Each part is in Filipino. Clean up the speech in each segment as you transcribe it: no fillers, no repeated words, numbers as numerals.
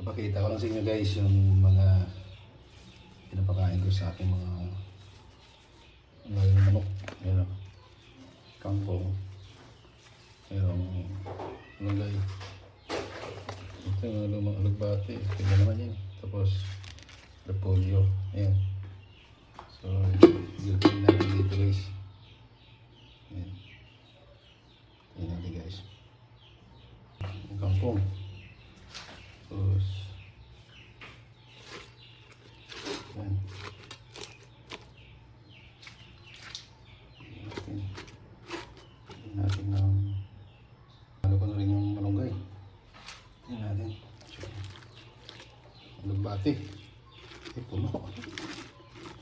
Papakita ko lang sa inyo guys yung mga pinapakain ko sa aking mga manok. Ayan o. Kangkong. Mayroong lagay. Ito yung lumang alugbate. Tignan naman yan. Tapos repolyo. Ayan. So, gagawin natin dito guys. Ayan. Tignan natin guys. Yung kangkong. Tapos ayan. Natin ng ano ko na rin yung malunggay. Yan natin. Alugbate. Puno.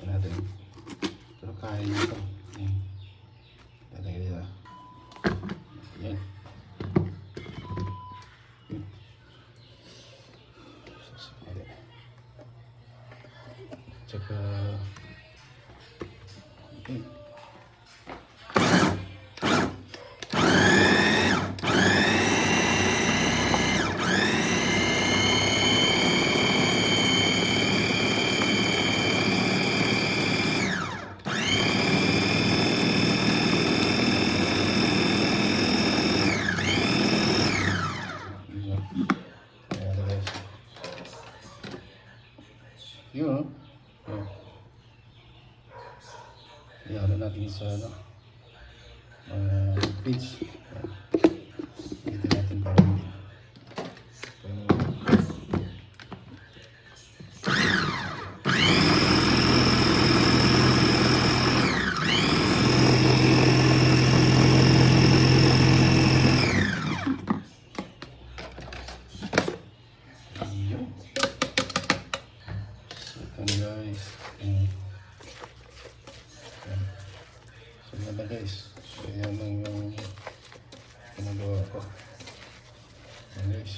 Yan natin. Pero kain nyo ito. Yan. Tatagay dito. Yan. Tsaka okay. Yun, oh. Iyan natin sa page. Dito natin para hindi. Guys, so yun guys, so yan lang yung ginagawa ko. Ayan guys,